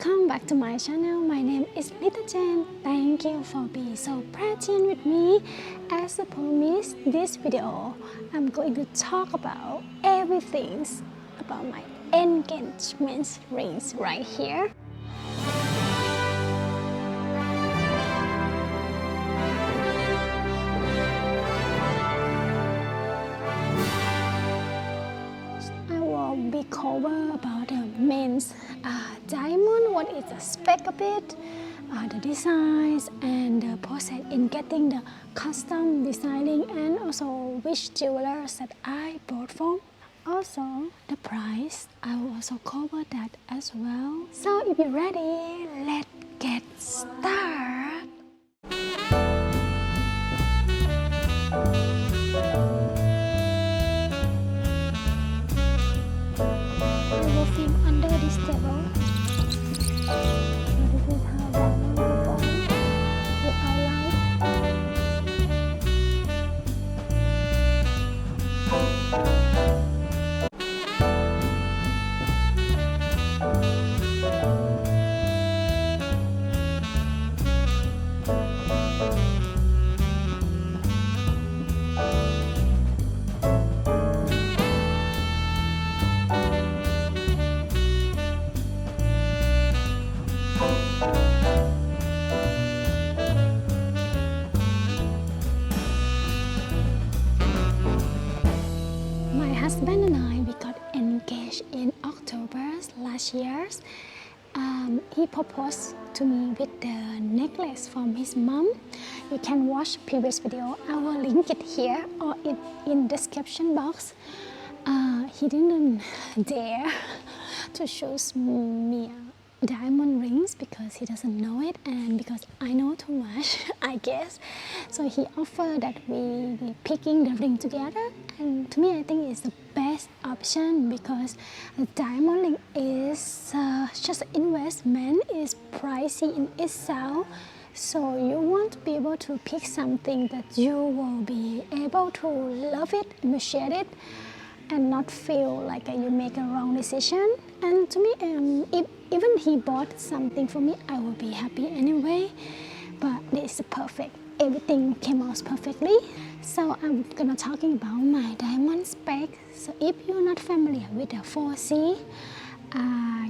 Welcome back to my channel. My name is Lita. Thank you for being so patient with me. As I promised, this video I'm going to talk about everything about my engagement rings right here. I will be cover about the men's diamond, what is the spec of it, the designs and the process in getting the custom designing, and also which jewelers that I bought from. Also the price, I will also cover that as well. So if you're ready, let's get started. I will film under this table. This is how diamond perform without light. My husband and I, we got engaged in October last year. He proposed to me with the necklace from his mom. You can watch previous video. I will link it here or in description box. He didn't dare to choose me diamond rings because he doesn't know it and because I know too much, I guess. So he offered that we picking the ring together, and to me I think it's the best option because a diamond ring is just an investment, is pricey in itself. So you want to be able to pick something that you will be able to love it, appreciate it, and not feel like you make a wrong decision. And to me, if even he bought something for me, I will be happy anyway. But this is perfect. Everything came out perfectly. So I'm gonna talking about my diamond spec. So if you're not familiar with the 4C,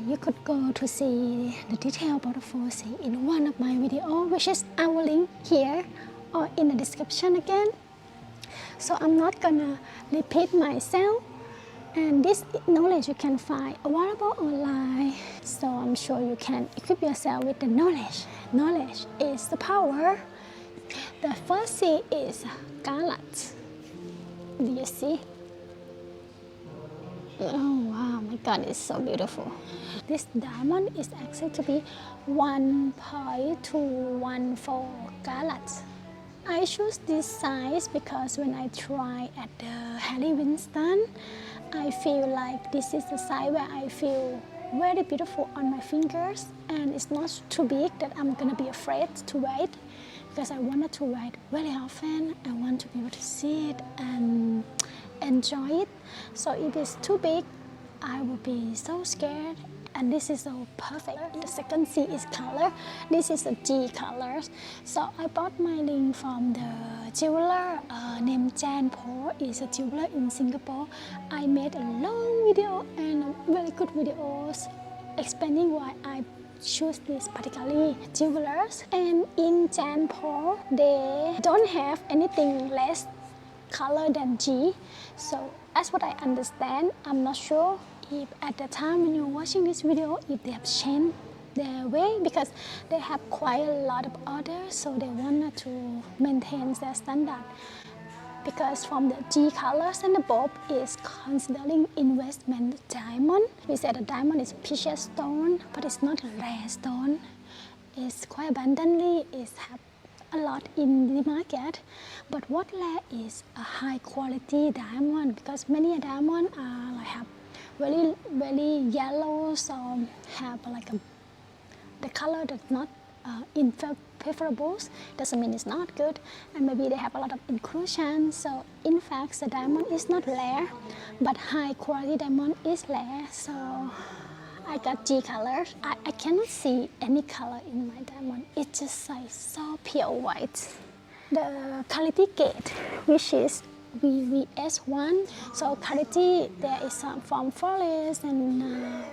you could go to see the detail about the 4C in one of my videos, which is I will link here or in the description again. So I'm not gonna repeat myself, and this knowledge you can find available online. So I'm sure you can equip yourself with the knowledge. Knowledge is the power. The first C is garnet. Do you see? Oh wow, my god, it's so beautiful. This diamond is actually to be 1.214 carats. I choose this size because when I try at the Harry Winston, I feel like this is the size where I feel very beautiful on my fingers, and it's not too big that I'm gonna be afraid to wear it because I wanted to wear it very often. I want to be able to see it and enjoy it. So if it's too big, I will be so scared. And this is so perfect. The second C is color. This is a G color. So I bought my ring from the jeweler named Jannpaul. Is a jeweler in Singapore. I made a long video and very good videos explaining why I choose this particularly jewelers. And in Jannpaul, they don't have anything less color than G. So as what I understand, I'm not sure if at the time when you're watching this video, if they have changed their way, because they have quite a lot of orders, so they wanted to maintain their standard. Because from the G colors and above is considering investment diamond. We said a diamond is precious stone, but it's not a rare stone. It's quite abundantly, it's have a lot in the market. But what rare is a high quality diamond, because many diamonds are like have very yellow, so have like the color that's not in preferable, doesn't mean it's not good, and maybe they have a lot of inclusion. So in fact the diamond is not rare, but high quality diamond is rare. So I got G color. I cannot see any color in my diamond. It's just like so pure white. The quality gate, which is VVS1. So quality, there is some from flawless and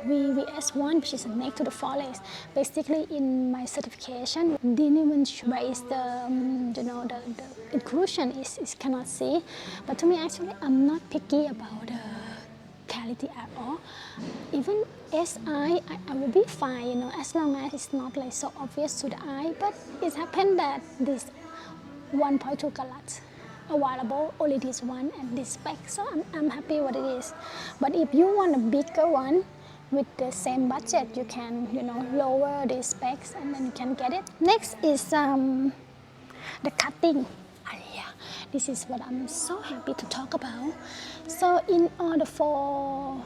VVS1, which is next to the flawless. Basically, in my certification, didn't even raise the the inclusion is cannot see. But to me, actually, I'm not picky about the quality at all. Even SI, I will be fine, as long as it's not like so obvious to the eye. But it happened that this 1.2 carats available, only this one and this spec, so I'm happy what it is. But if you want a bigger one with the same budget, you can lower the specs and then you can get it. Next is the cutting. Yeah, this is what I'm so happy to talk about. So in order for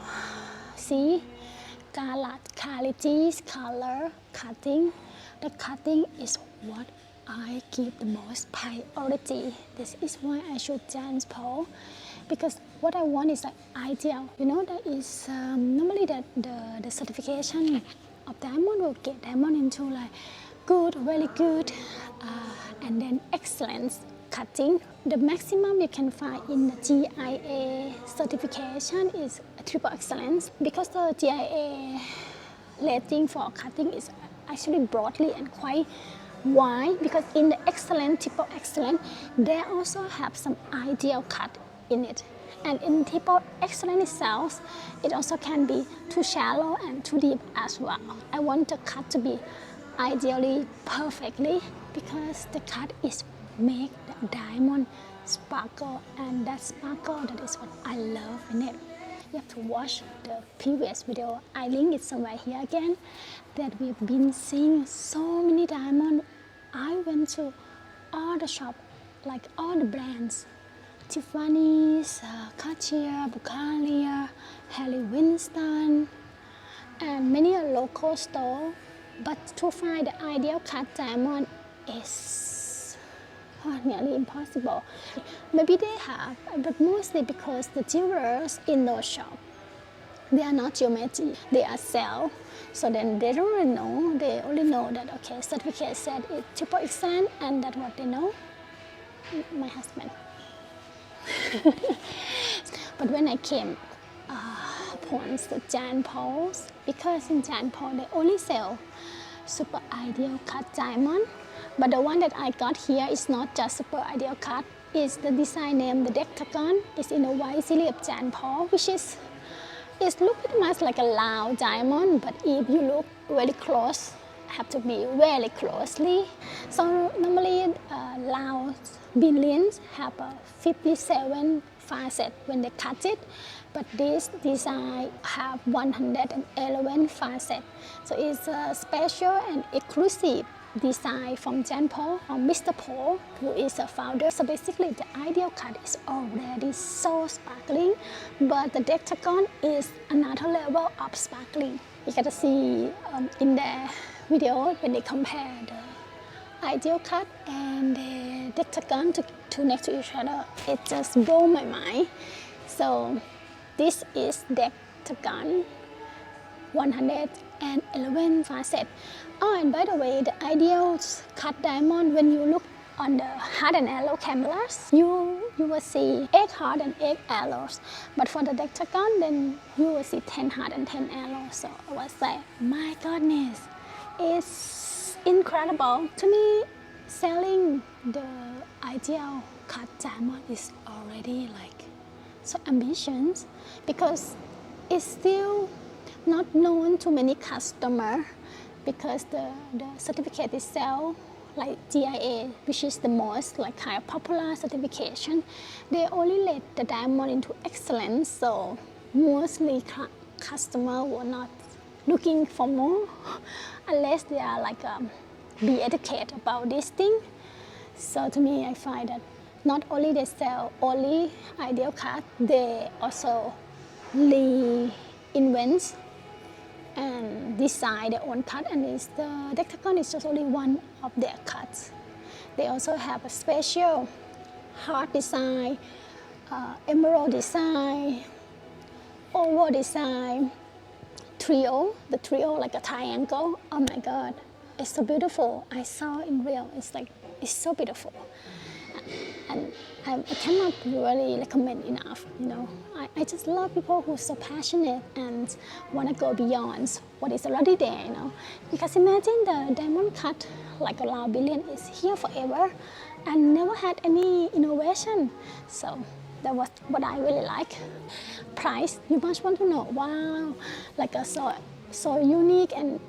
qualities, color, cutting, the cutting is what I give the most priority. This is why I choose Jannpaul, because what I want is like ideal. That is normally the certification of diamond will get diamond into like good, very good, and then excellence cutting. The maximum you can find in the GIA certification is triple excellence, because the GIA rating for cutting is actually broadly and quite why? Because in the excellent, triple excellent, they also have some ideal cut in it. And in triple excellent itself, it also can be too shallow and too deep as well. I want the cut to be ideally perfectly, because the cut is make the diamond sparkle, and that sparkle, that is what I love in it. You have to watch the previous video. I link it somewhere here again, that we've been seeing so many diamonds. I went to all the shop, like all the brands, Tiffany's, Cartier, Bulgaria, Harry Winston, and many a local store. But to find the ideal cut diamond is nearly impossible. Maybe they have, but mostly because the jewelers in those shops, they are not geometry, they are sell. So then they don't really know, they only know that, okay, certificate said it's triple excellent, and that's what they know. My husband. But when I came upon the Jannpaul's, because in Jannpaul they only sell super ideal cut diamond, but the one that I got here is not just super ideal cut, it's the design name, the Decagon. It's in the white series of Jannpaul, which is, it looks pretty much like a loud diamond, but if you look very close, have to be very closely. So normally loud billions have a 57 facet when they cut it, but this design have 111 facet. So it's a special and exclusive design from Jannpaul, from Mr. Paul, who is a founder. So basically the ideal cut is already so sparkling, but the Decagon is another level of sparkling. You gotta see in the video when they compare the ideal cut and the Decagon to next to each other. It just blew my mind. So this is Decagon 111 facet. Oh, and by the way, the ideal cut diamond, when you look on the hard and yellow cameras, you will see 8 hard and 8 yellows. But for the Decagon, then you will see 10 hard and 10 yellows. So I was like, my goodness, it's incredible. To me, selling the ideal cut diamond is already like so ambitious, because it's still not known to many customers, because the certificate itself, like GIA, which is the most like kind of popular certification, they only let the diamond into excellence. So mostly customers were not looking for more unless they are like be educated about this thing. So to me, I find that not only they sell only ideal cut, they also reinvent and design their own cut, and the Decagon is just only one of their cuts. They also have a special heart design, emerald design, oval design, the trio like a triangle. Oh my God, it's so beautiful. I saw in real, it's so beautiful. And I cannot really recommend enough, you know. I just love people who are so passionate and want to go beyond what is already there, you know. Because imagine the diamond cut, like around billion, is here forever and never had any innovation. So that was what I really like. Price, you must want to know. Wow, like a so unique and.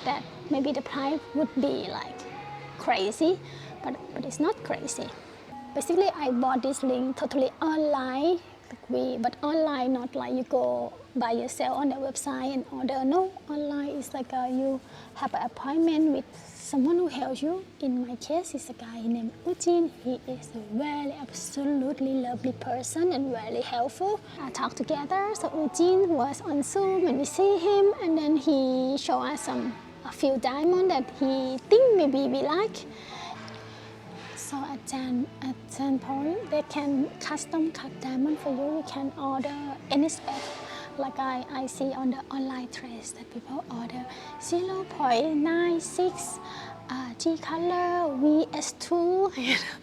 That maybe the price would be like crazy, but it's not crazy. Basically, I bought this ring totally online, but online, not like you go by yourself on the website and order. No, online is like you have an appointment with someone who helps you. In my case, it's a guy named Eugene. He is a very absolutely lovely person and very helpful. I talked together, so Eugene was on Zoom and we see him, and then he showed us a few diamonds that he think maybe we like. So at Jannpaul, they can custom cut diamond for you. You can order any spec. Like I see on the online trades that people order 0.96 G color VS2,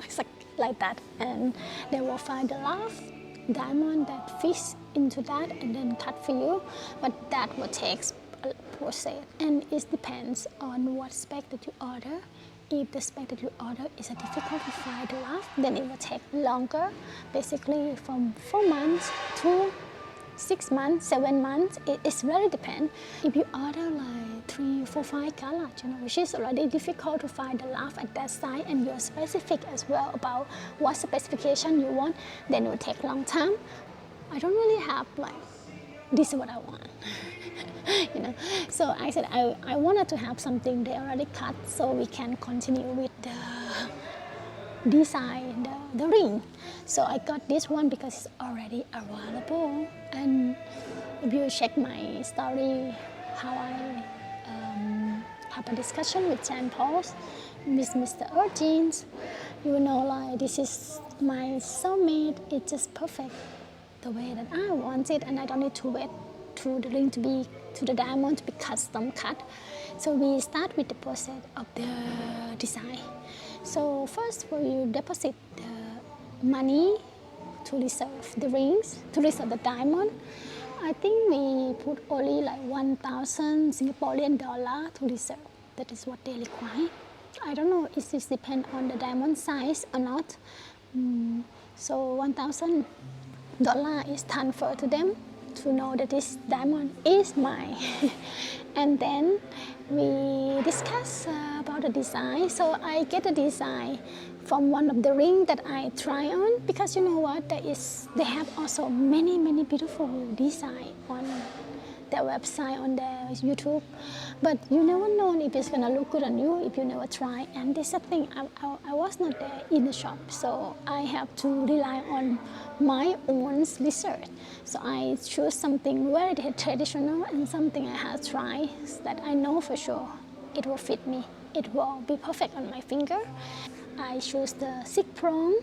it's like that, and they will find the last diamond that fits into that and then cut for you. But that will take a process, and it depends on what spec that you order. If the spec that you order is difficult to find the last, then it will take longer, basically from 4 months to 6 months, 7 months. It's really depend. If you order like 3, 4, 5 carats, you know, which is already difficult to find the last at that size, and you're specific as well about what specification you want, then it will take a long time. I don't really have like, this is what I want. You know, so I said I wanted to have something they already cut, so we can continue with the design, the ring. So I got this one because it's already available. And if you check my story, how I have a discussion with Jannpaul, with Mr. Urgins, you will know like this is my soulmate. It's just perfect the way that I want it, and I don't need to wait to the ring to the diamond to be custom cut. So we start with the process of the design. So first we deposit the money to reserve the rings, to reserve the diamond. I think we put only like 1,000 Singaporean dollar to reserve. That is what they require. I don't know if it depends on the diamond size or not. So $1,000 is transferred to them to know that this diamond is mine. And then we discuss about the design. So I get the design from one of the ring that I try on, because you know what, they have also many beautiful design on their website, on their YouTube, but you never know if it's gonna look good on you if you never try. And this is the thing, I was not there in the shop, so I have to rely on my own research. So I choose something very traditional and something I have tried that I know for sure it will fit me, it will be perfect on my finger. I choose the 6 prong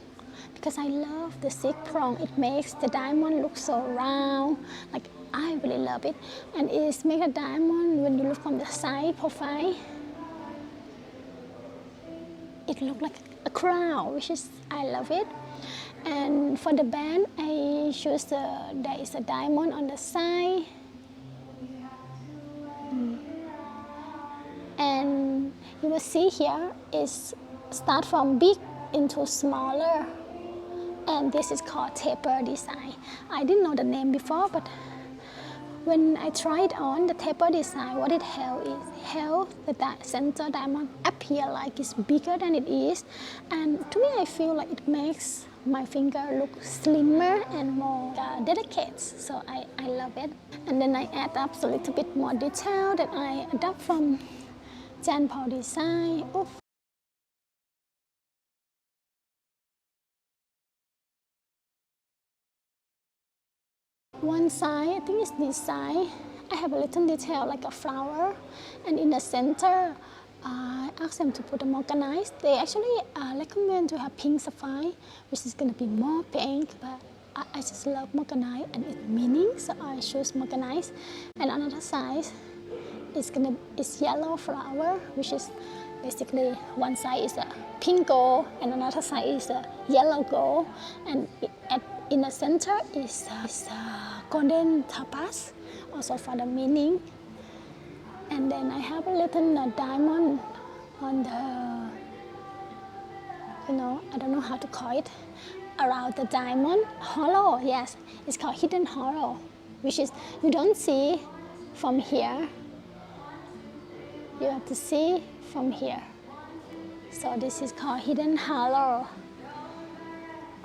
because I love the 6 prong. It makes the diamond look so round, like I really love it. And it makes a diamond, when you look from the side profile, it looks like a crown, which is, I love it. And for the band, I choose there is a diamond on the side. And you will see here is start from big into smaller, and this is called taper design. I didn't know the name before, but when I tried on the taper design, what it held the center diamond appear like it's bigger than it is, and to me I feel like it makes my finger look slimmer and more delicate, so I love it. And then I add up a little bit more detail that I adapt from Jannpaul design. Oof. One side, I think it's this side, I have a little detail like a flower, and in the center, I asked them to put a organized. They actually recommend to have pink sapphire, which is going to be more pink, but I just love organized and its meaning, so I choose organized. And another side, it's yellow flower, which is basically one side is a pink gold and another side is a yellow gold, and in the center is golden topaz, also for the meaning. And then I have a little diamond on the, I don't know how to call it, around the diamond hollow. Yes, it's called hidden hollow, which is you don't see from here, you have to see from here. So this is called hidden hollow.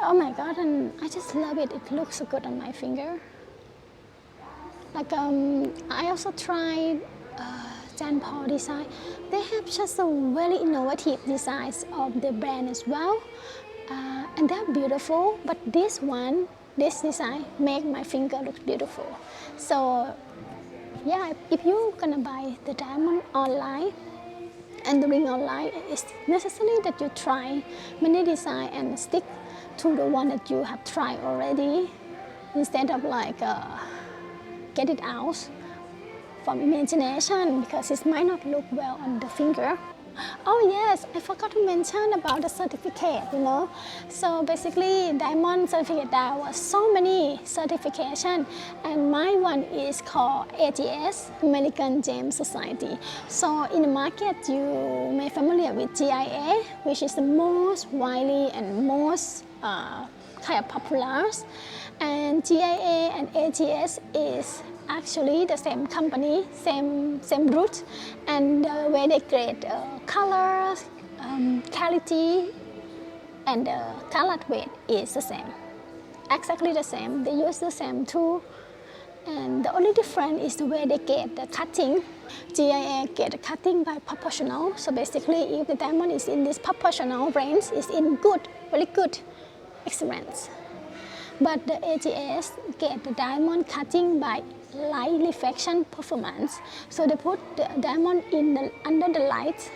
Oh my god, and I just love it. It looks so good on my finger. Like I also tried Jannpaul design. They have just a very innovative designs of the brand as well, and they're beautiful. But this design make my finger look beautiful. So yeah, if you're gonna buy the diamond online and the ring online, it's necessary that you try many design and stick to the one that you have tried already, instead of like get it out from imagination, because it might not look well on the finger. Oh yes, I forgot to mention about the certificate, So basically, diamond certificate, there was so many certification, and my one is called AGS, American Gem Society. So in the market, you may familiar with GIA, which is the most widely and most kind of popular. And GIA and AGS is actually the same company, same root, and the way they grade colors, quality, and the colored weight is the same, exactly the same. They use the same tool, and the only difference is the way they get the cutting. GIA get the cutting by proportional, so basically if the diamond is in this proportional range, it's in good, very good, excellent. But the AGS get the diamond cutting by light reflection performance. So they put the diamond under the light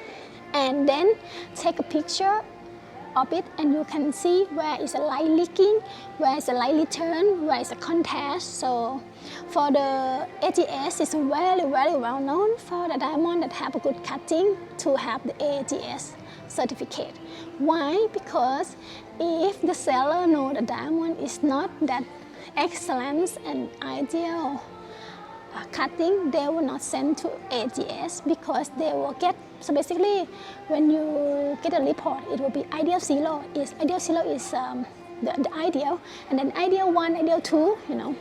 and then take a picture of it, and you can see where is a light leaking, where is a light return, where is a contrast. So for the AGS, it's very well known for the diamond that have a good cutting to have the AGS certificate. Why? Because if the seller know the diamond is not that excellent and ideal cutting, they will not send to AGS, because they will get, so basically when you get a report, it will be ideal zero. Ideal zero is the ideal, and then ideal 1, ideal 2, you know.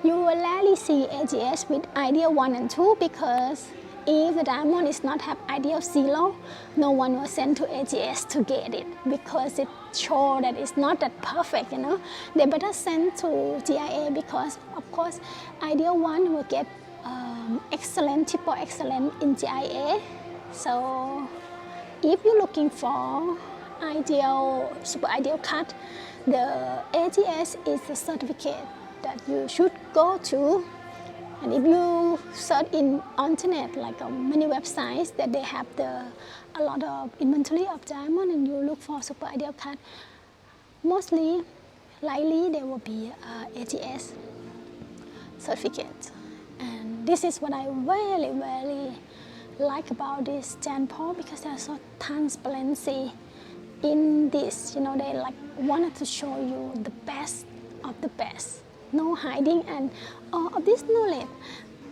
You will rarely see AGS with ideal 1 and 2 because if the diamond is not have ideal 0, no one will send to AGS to get it because it shows that it's not that perfect, you know. They better send to GIA because, of course, ideal 1 will get excellent, triple excellent in GIA. So if you're looking for ideal, super ideal cut, the AGS is the certificate that you should go to. And if you search in internet, like many websites that they have a lot of inventory of diamond, and you look for super ideal cut, mostly likely there will be AGS certificate. And this is what I really, really like about this Jannpaul, because there's so transparency in this. You know, they like wanted to show you the best of the best. No hiding, and all of this knowledge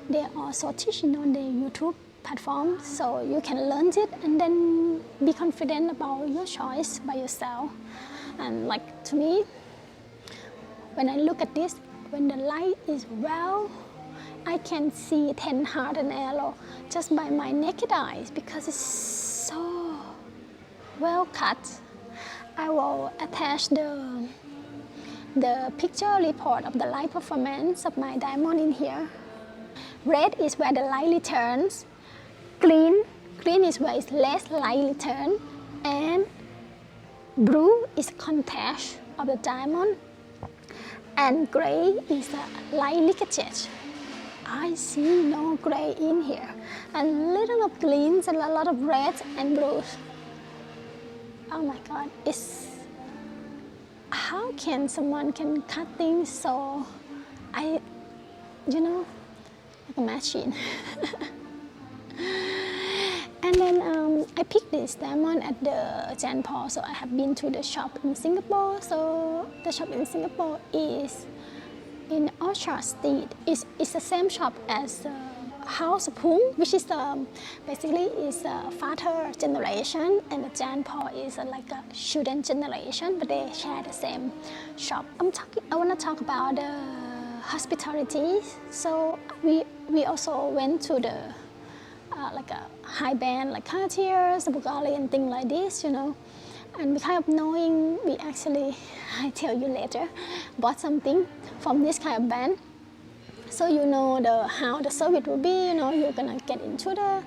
they also teaching on the YouTube platform, so you can learn it and then be confident about your choice by yourself. And like to me, when I look at this, when the light is well, I can see 10 heart and arrow just by my naked eyes because it's so well cut. I will attach the picture report of the light performance of my diamond in here. Red is where the light returns, green is where it's less light return, and blue is contrast of the diamond, and gray is the light leakage. I see no gray in here, and little of greens and a lot of reds and blues. Oh my God, how can someone can cut things so, you know, like a machine. And then I picked this diamond at the Jannpaul, so I have been to the shop in Singapore. So the shop in Singapore is in Orchard Street. It's the same shop as House of Hung, which is basically is a father generation, and the Jannpaul is like a student generation, but they share the same shop. I want to talk about the hospitality. So we also went to the like a high band, like Cartier's, Bulgari, and things like this, you know. And we kind of knowing, we actually, I tell you later, bought something from this kind of band. So you know how the service will be, you know, you're gonna get into the,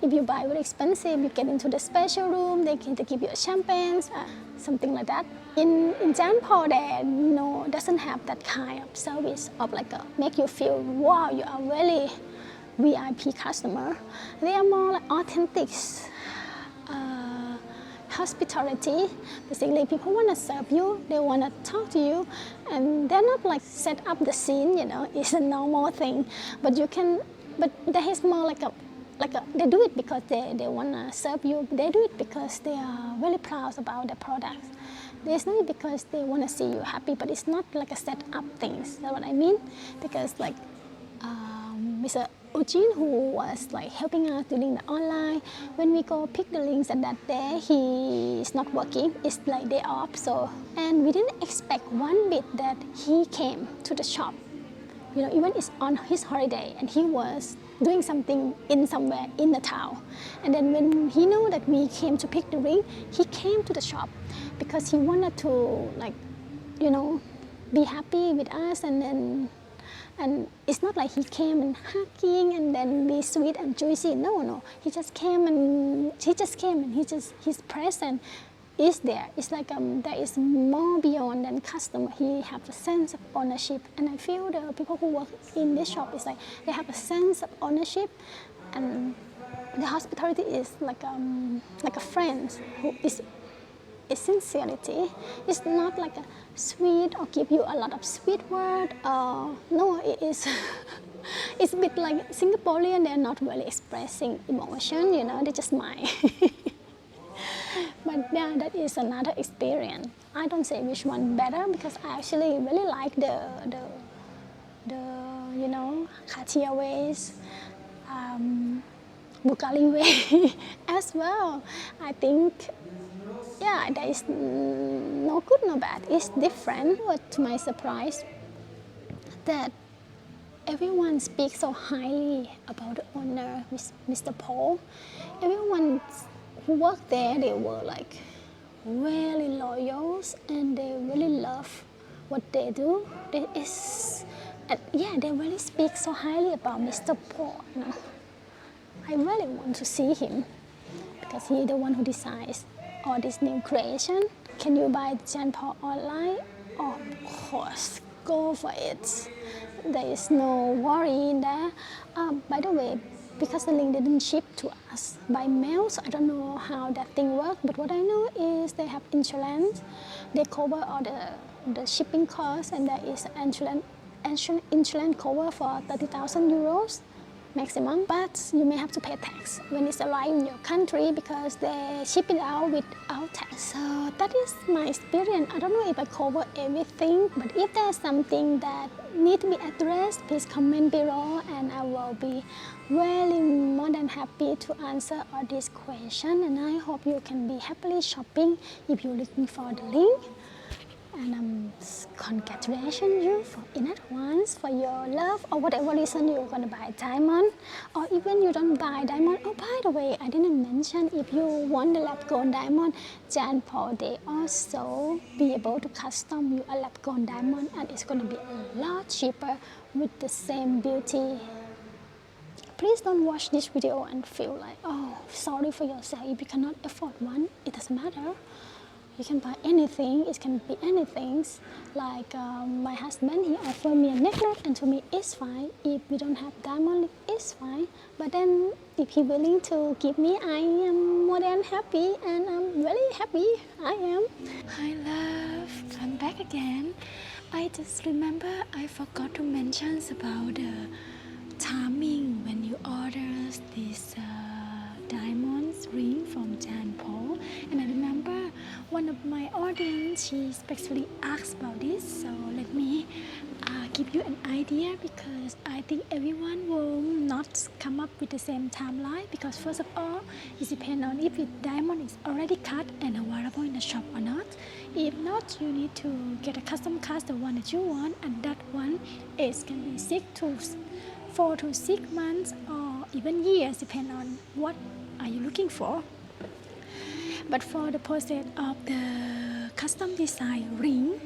if you buy very expensive, you get into the special room, they give you a champagne, something like that. In Jannpaul, they doesn't have that kind of service of like make you feel, wow, you are really VIP customer. They are more like authentic hospitality. Basically, people want to serve you, they want to talk to you, and they're not like set up the scene, you know, it's a normal thing. But there is more like a, they do it because they want to serve you. They do it because they are really proud about the products. There's not because they want to see you happy, but it's not like a set up things. That's what I mean. Because like Mr. Eugene, who was like helping us during the online, when we go pick the links, and that day he is not working, it's like day off. So, and we didn't expect one bit that he came to the shop. You know, even it's on his holiday, and he was doing something in somewhere in the town. And then when he knew that we came to pick the ring, he came to the shop because he wanted to, like, you know, be happy with us. And it's not like he came and hugging and then be sweet and juicy. No, he just came and his presence is there. It's like there is more beyond than customer. He has a sense of ownership, and I feel the people who work in this shop is like they have a sense of ownership, and the hospitality is like a friend who is sincerity. It's not like a sweet or give you a lot of sweet word. No, it is. It's a bit like Singaporean. They're not really expressing emotion. You know, they just smile. But yeah, that is another experience. I don't say which one better because I actually really like the you know, Cartier ways, Bulgari way as well. I think yeah, there is no good, no bad. It's different. But to my surprise, that everyone speaks so highly about the owner, Mr. Paul. Everyone who worked there, they were like really loyal and they really love what they do. They really speak so highly about Mr. Paul. I really want to see him because he's the one who decides all this new creation. Can you buy Jannpaul online? Of course, go for it. There is no worry in there. By the way, because the link didn't ship to us by mail, so I don't know how that thing works, but what I know is they have insurance. They cover all the shipping costs, and there is insurance cover for 30,000 euros maximum, but you may have to pay tax when it's arrived in your country because they ship it out without tax. So that is my experience. I don't know if I cover everything, but if there's something that need to be addressed, please comment below and I will be really more than happy to answer all these questions, and I hope you can be happily shopping if you're looking for the link. And congratulations you in advance for your love, or whatever reason you're gonna buy diamond, or even you don't buy diamond. Oh, by the way, I didn't mention, if you want the lab grown diamond, Jannpaul, they also be able to custom you a lab grown diamond, and it's gonna be a lot cheaper with the same beauty. Please don't watch this video and feel like, oh, sorry for yourself if you cannot afford one. It doesn't matter. You can buy anything, it can be anything. Like my husband, he offered me a necklace and told me it's fine. If we don't have diamond, it's fine. But then if he's willing to give me, I am more than happy, and I'm really happy. I am. Hi love, I'm back again. I just remember I forgot to mention about the timing when you order this diamonds ring from Jannpaul. And I remember one of my audience, she especially asked about this, so let me give you an idea, because I think everyone will not come up with the same timeline, because first of all, it depends on if the diamond is already cut and available in the shop or not. If not, you need to get a custom cast, the one that you want, and that one is can be 4 to 6 months or even years, depending on what are you looking for. But for the process of the custom design ring,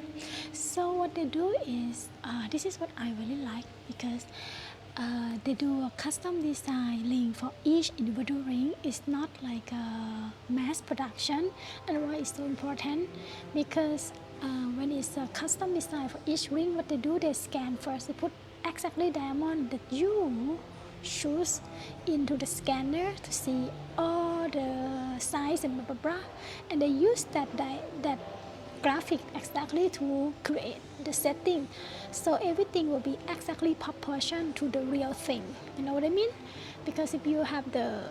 so what they do is, this is what I really like, because they do a custom design ring for each individual ring. It's not like a mass production, and why it's so important, because when it's a custom design for each ring, what they do, they scan first. They put exactly diamond that you choose into the scanner to see all the size and blah blah blah, and they use that graphic exactly to create the setting, so everything will be exactly proportion to the real thing. You know what I mean? Because if you have the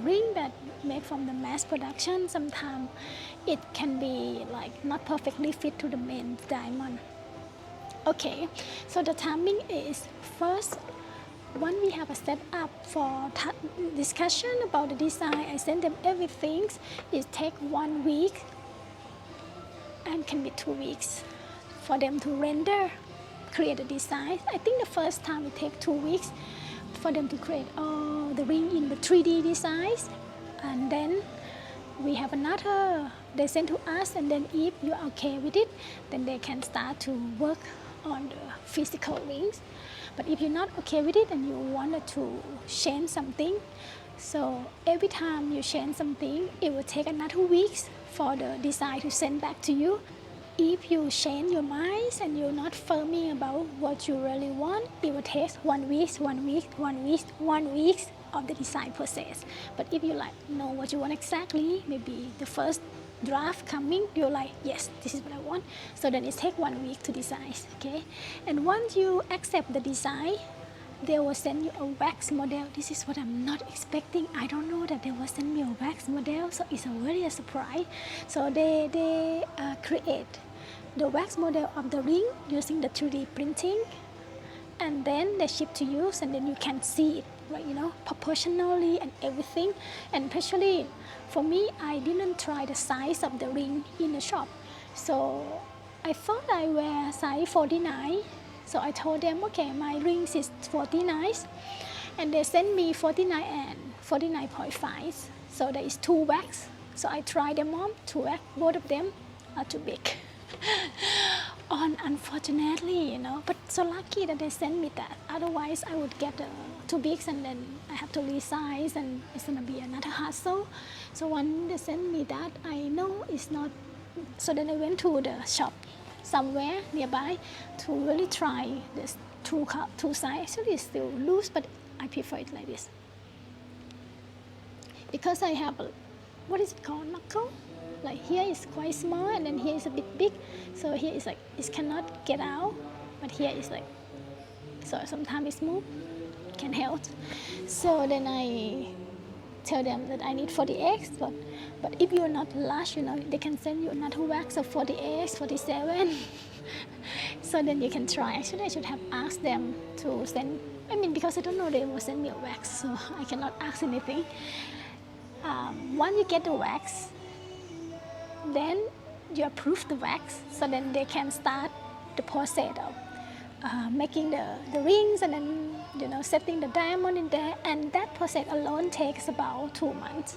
ring that made from the mass production, sometimes it can be like not perfectly fit to the main diamond. Okay, so the timing is, first, when we have a setup for discussion about the design, I send them everything. It takes 1 week and can be 2 weeks for them to render, create a design. I think the first time it takes 2 weeks for them to create all the ring in the 3D designs, and then we have another, they send to us, and then if you're okay with it, then they can start to work on the physical rings. But if you're not okay with it and you wanted to change something, so every time you change something, it will take another weeks for the design to send back to you. If you change your minds and you're not firming about what you really want, it will take 1 week of the design process. But if you know what you want exactly, maybe the first draft coming, you're like, yes, this is what I want, so then it takes 1 week to design. Okay, and once you accept the design, they will send you a wax model. This is what I'm not expecting. I don't know that they will send me a wax model, so it's really a surprise. So they create the wax model of the ring using the 3D printing, and then they ship to you, and then you can see it right, proportionally and everything. And especially for me, I didn't try the size of the ring in the shop. So I thought I wear size 49. So I told them, okay, my rings is 49. And they sent me 49 and 49.5. So there is 2 wax. So I tried them on, 2 wax, both of them are too big. Unfortunately, but so lucky that they sent me that. Otherwise, I would get too big and then I have to resize and it's gonna be another hassle. So when they sent me that, I know it's not. So then I went to the shop somewhere nearby to really try this two size. Actually, it's still loose, but I prefer it like this because I have what is it called, knuckle? Like here is quite small and then here is a bit big. So here is like it cannot get out, but here is like, so sometimes it's move, can help. So then I tell them that I need 40x, but if you're not large, they can send you another wax of 40x, 47. So then you can try. Actually, I should have asked them to send. Because I don't know they will send me a wax, so I cannot ask anything. Once you get the wax, then you approve the wax, so then they can start the process of making the rings and then setting the diamond in there, and that process alone takes about 2 months.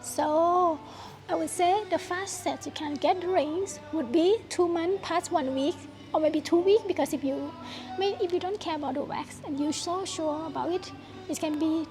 So I would say the fastest you can get the rings would be 2 months past 1 week, or maybe 2 weeks, because if you don't care about the wax and you're so sure about it, it can be